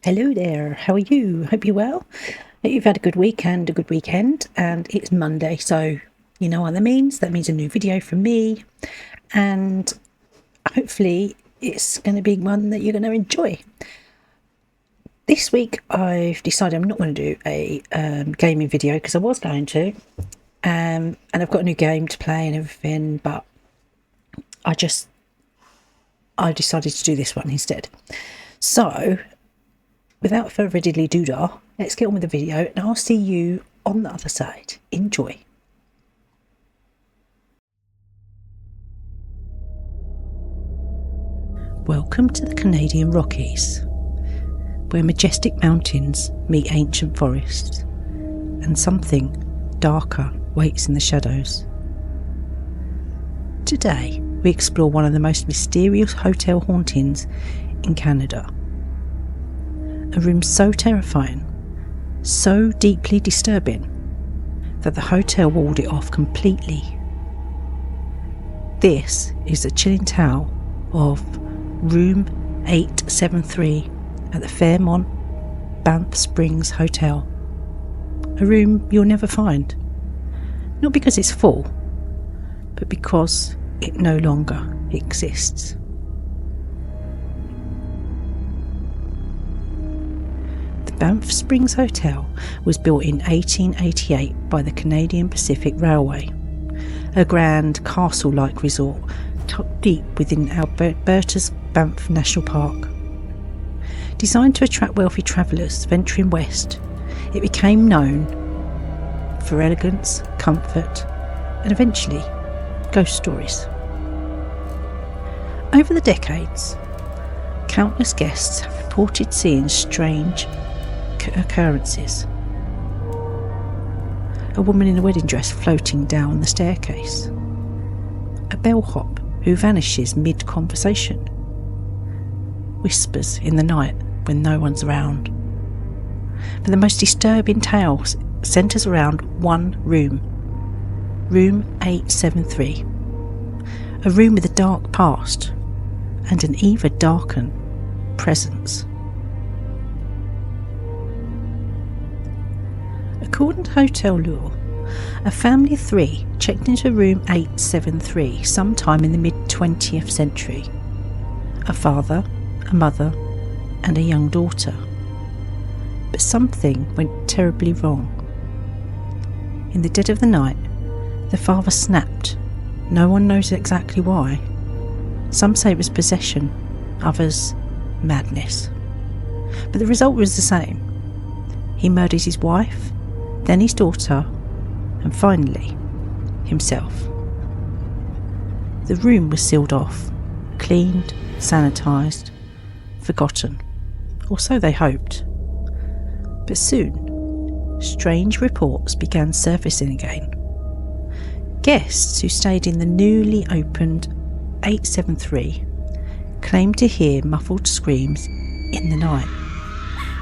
Hello there, how are you? Hope you're well. Hope you've had a good week and a good weekend, and it's Monday, so you know what that means. That means a new video from me, and hopefully it's going to be one that you're going to enjoy. This week I've decided I'm not going to do a gaming video because I was going to, and I've got a new game to play and everything, but I decided to do this one instead. So without further ado, let's get on with the video and I'll see you on the other side. Enjoy. Welcome to the Canadian Rockies, where majestic mountains meet ancient forests and something darker waits in the shadows. Today we explore one of the most mysterious hotel hauntings in Canada. A room so terrifying, so deeply disturbing, that the hotel walled it off completely. This is the chilling tale of Room 873 at the Fairmont Banff Springs Hotel. A room you'll never find, not because it's full, but because it no longer exists. Banff Springs Hotel was built in 1888 by the Canadian Pacific Railway, a grand castle-like resort tucked deep within Alberta's Banff National Park. Designed to attract wealthy travellers venturing west, it became known for elegance, comfort, and eventually ghost stories. Over the decades, countless guests have reported seeing strange occurrences. A woman in a wedding dress floating down the staircase. A bellhop who vanishes mid-conversation. Whispers in the night when no one's around. But the most disturbing tale centres around one room. Room 873. A room with a dark past and an even darker presence. According to hotel lore, a family of three checked into room 873 sometime in the mid-20th century. A father, a mother, and a young daughter. But something went terribly wrong. In the dead of the night, the father snapped. No one knows exactly why. Some say it was possession, others madness. But the result was the same. He murdered his wife, then his daughter, and finally, himself. The room was sealed off, cleaned, sanitised, forgotten, or so they hoped. But soon, strange reports began surfacing again. Guests who stayed in the newly opened 873 claimed to hear muffled screams in the night,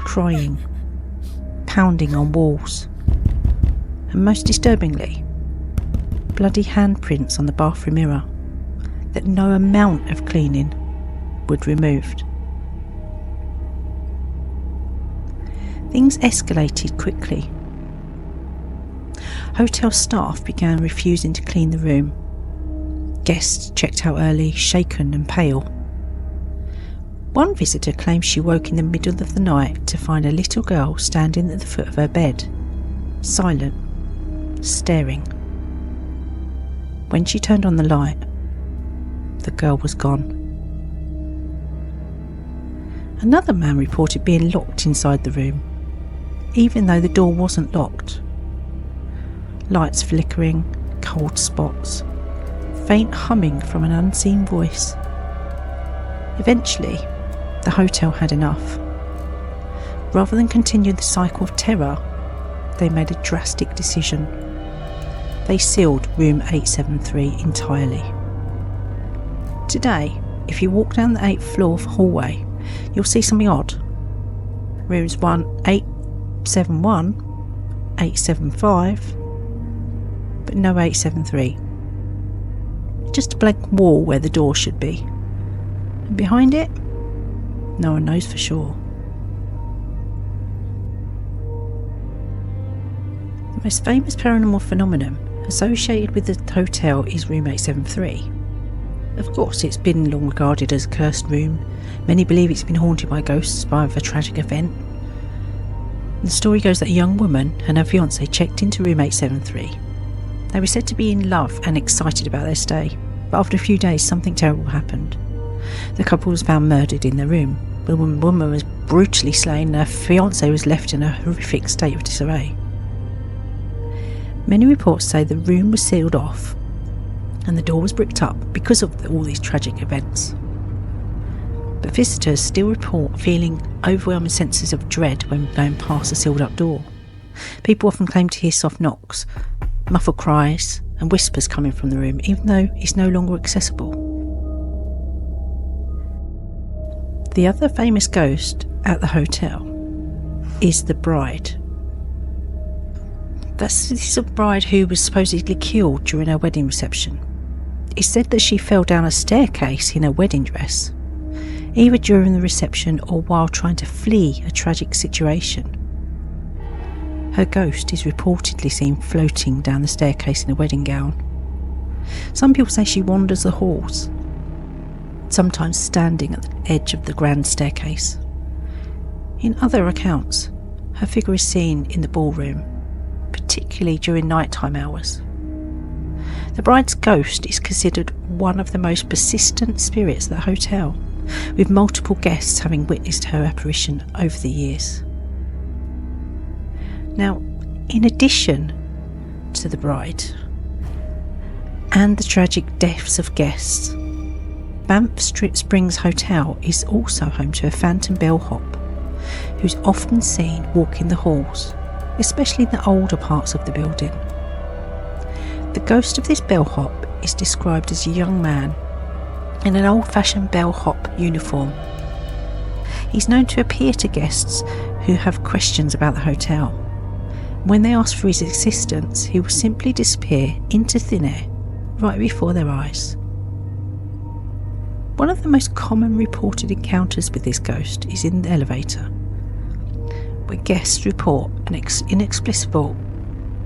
crying, pounding on walls, and most disturbingly, bloody handprints on the bathroom mirror that no amount of cleaning would remove. Things escalated quickly. Hotel staff began refusing to clean the room. Guests checked out early, shaken and pale. One visitor claimed she woke in the middle of the night to find a little girl standing at the foot of her bed, silent, staring. When she turned on the light, the girl was gone. Another man reported being locked inside the room, even though the door wasn't locked. Lights flickering, cold spots, faint humming from an unseen voice. Eventually, the hotel had enough. Rather than continue the cycle of terror, they made a drastic decision. They sealed room 873 entirely. Today, if you walk down the 8th floor hallway, you'll see something odd. Rooms 871, 875, but no 873. Just a blank wall where the door should be. And behind it, no one knows for sure. The most famous paranormal phenomenon associated with the hotel is room 873. Of course, it's been long regarded as a cursed room. Many believe it's been haunted by ghosts of a tragic event. The story goes that a young woman and her fiancé checked into room 873. They were said to be in love and excited about their stay, but after a few days something terrible happened. The couple was found murdered in their room. The woman was brutally slain and her fiancé was left in a horrific state of disarray. Many reports say the room was sealed off and the door was bricked up because of all these tragic events. But visitors still report feeling overwhelming senses of dread when going past the sealed up door. People often claim to hear soft knocks, muffled cries and whispers coming from the room, even though it's no longer accessible. The other famous ghost at the hotel is the bride. This is a bride who was supposedly killed during her wedding reception. It's said that she fell down a staircase in her wedding dress, either during the reception or while trying to flee a tragic situation. Her ghost is reportedly seen floating down the staircase in a wedding gown. Some people say she wanders the halls, sometimes standing at the edge of the grand staircase. In other accounts, her figure is seen in the ballroom, particularly during nighttime hours. The bride's ghost is considered one of the most persistent spirits at the hotel, with multiple guests having witnessed her apparition over the years. Now, in addition to the bride and the tragic deaths of guests, Banff Springs Hotel is also home to a phantom bellhop who's often seen walking the halls, especially in the older parts of the building. The ghost of this bellhop is described as a young man in an old-fashioned bellhop uniform. He's known to appear to guests who have questions about the hotel. When they ask for his assistance, he will simply disappear into thin air right before their eyes. One of the most common reported encounters with this ghost is in the elevator, where guests report an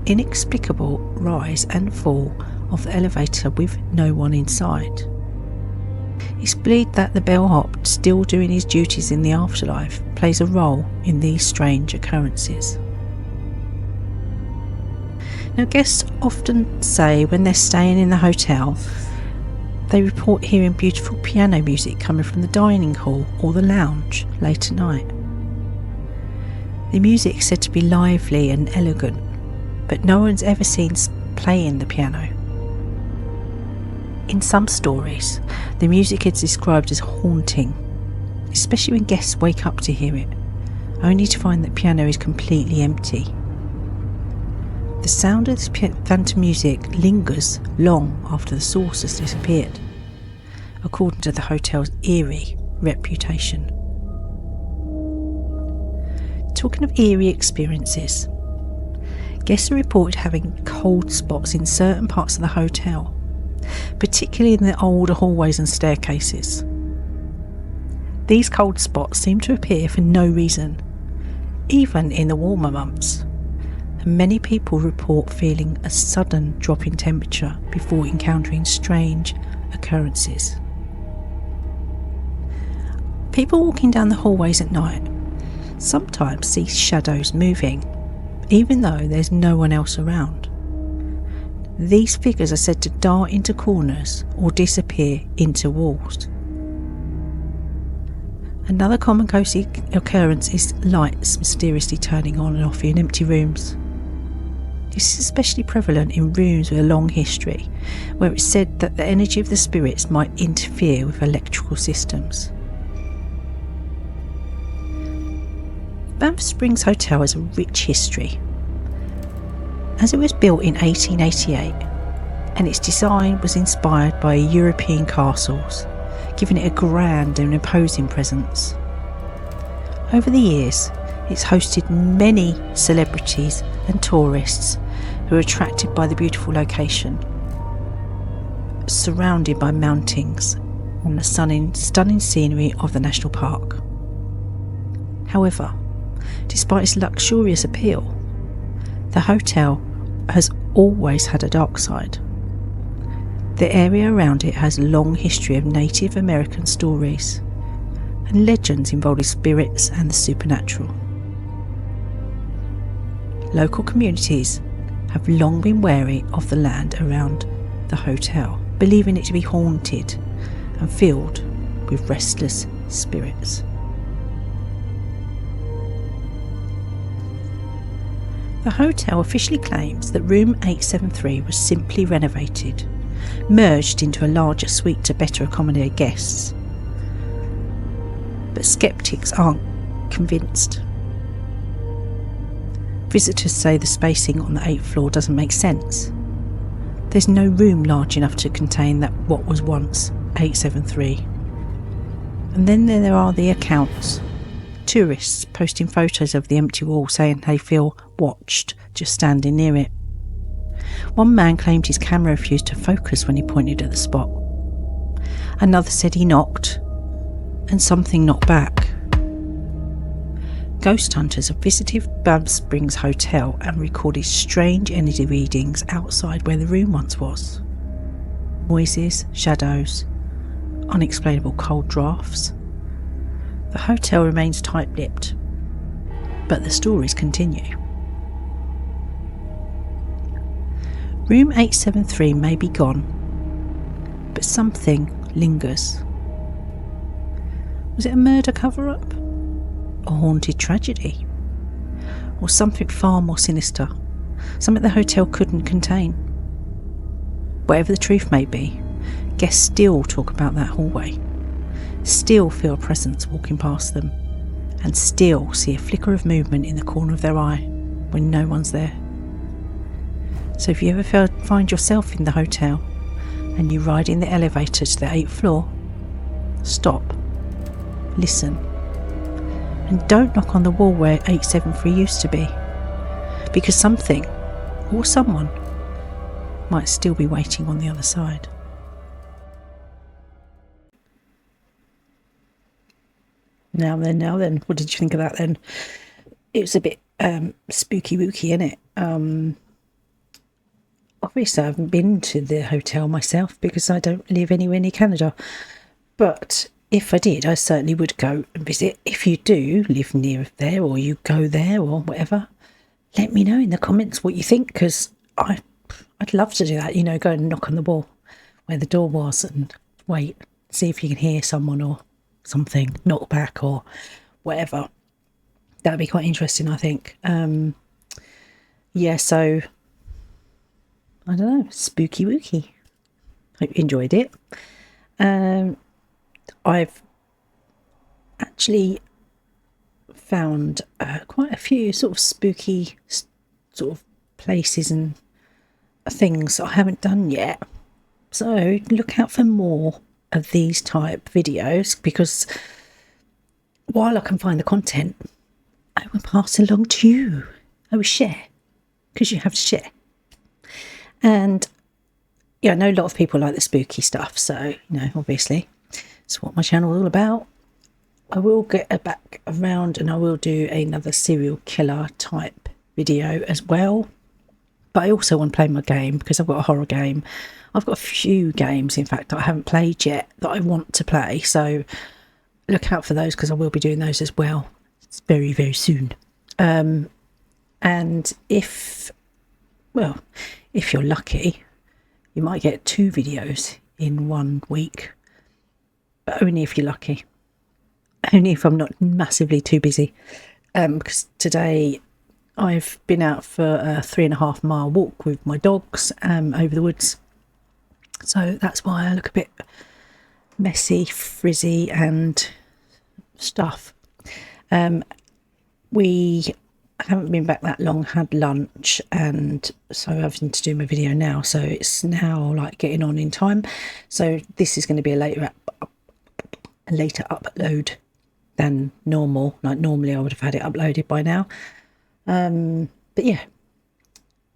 inexplicable rise and fall of the elevator with no one inside. It's believed that the bellhop, still doing his duties in the afterlife, plays a role in these strange occurrences. Now, guests often say when they're staying in the hotel, they report hearing beautiful piano music coming from the dining hall or the lounge late at night. The music is said to be lively and elegant, but no one's ever seen playing the piano. In some stories, the music is described as haunting, especially when guests wake up to hear it, only to find that the piano is completely empty. The sound of this phantom music lingers long after the source has disappeared, according to the hotel's eerie reputation. Talking of eerie experiences, guests are reported having cold spots in certain parts of the hotel, particularly in the older hallways and staircases. These cold spots seem to appear for no reason, even in the warmer months, and many people report feeling a sudden drop in temperature before encountering strange occurrences. People walking down the hallways at night sometimes see shadows moving, even though there's no one else around. These figures are said to dart into corners or disappear into walls. Another common ghostly occurrence is lights mysteriously turning on and off in empty rooms. This is especially prevalent in rooms with a long history, where it's said that the energy of the spirits might interfere with electrical systems. Banff Springs Hotel has a rich history, as it was built in 1888 and its design was inspired by European castles, giving it a grand and imposing presence. Over the years, it's hosted many celebrities and tourists who are attracted by the beautiful location, surrounded by mountains and the stunning scenery of the national park. However, despite its luxurious appeal, The hotel has always had a dark side. The area around it has a long history of Native American stories and legends involving spirits and the supernatural. Local communities have long been wary of the land around the hotel, believing it to be haunted and filled with restless spirits. The hotel officially claims that room 873 was simply renovated, merged into a larger suite to better accommodate guests. But skeptics aren't convinced. Visitors say the spacing on the 8th floor doesn't make sense. There's no room large enough to contain that what was once 873. And then there are the accounts. Tourists posting photos of the empty wall saying they feel watched just standing near it. One man claimed his camera refused to focus when he pointed at the spot. Another said he knocked and something knocked back. Ghost hunters have visited Banff Springs Hotel and recorded strange energy readings outside where the room once was. Noises, shadows, unexplainable cold drafts. The hotel remains tight-lipped, but the stories continue. Room 873 may be gone, but something lingers. Was it a murder cover-up? A haunted tragedy? Or something far more sinister? Something the hotel couldn't contain? Whatever the truth may be, guests still talk about that hallway, still feel a presence walking past them, and still see a flicker of movement in the corner of their eye when no one's there. So if you ever find yourself in the hotel and you ride in the elevator to the 8th floor, stop, listen, and don't knock on the wall where 873 used to be, because something or someone might still be waiting on the other side. Now then, what did you think of that then? It was a bit spooky wooky, innit? Obviously I haven't been to the hotel myself because I don't live anywhere near Canada, but if I did, I certainly would go and visit. If you do live near there, or you go there, or whatever, let me know in the comments what you think, because I'd love to do that, you know, go and knock on the wall where the door was and wait, see if you can hear someone or something, knock back or whatever. That'd be quite interesting, I think. Yeah, so I don't know, spooky wooky. Hope you enjoyed it. I've actually found quite a few sort of spooky sort of places and things I haven't done yet. So look out for more of these type videos, because while I can find the content, I will pass along to you. I will share, because you have to share. And yeah, I know a lot of people like the spooky stuff, so, you know, obviously it's what my channel is all about. I will get back around and I will do another serial killer type video as well. But I also want to play my game, because I've got a horror game. I've got a few games, in fact, that I haven't played yet that I want to play. So look out for those, because I will be doing those as well. It's very, very soon. And if you're lucky, you might get 2 videos in 1 week. But only if you're lucky. Only if I'm not massively too busy. Because today I've been out for a 3.5 mile walk with my dogs over the woods. So that's why I look a bit messy, frizzy and stuff. We haven't been back that long, had lunch, and so I'm having to do my video now. So it's now like getting on in time. So this is going to be a later upload than normal. Like normally I would have had it uploaded by now. But yeah,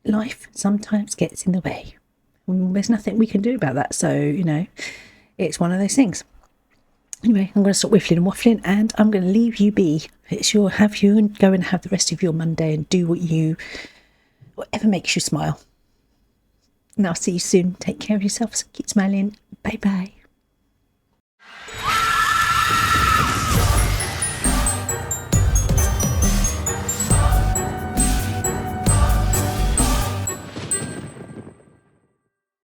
life sometimes gets in the way. There's nothing we can do about that. So, you know, it's one of those things. Anyway, I'm going to stop whiffling and waffling, and I'm going to leave you be. It's your, have you, and go and have the rest of your Monday and do what you whatever makes you smile. And I'll see you soon. Take care of yourselves. Keep smiling. Bye bye.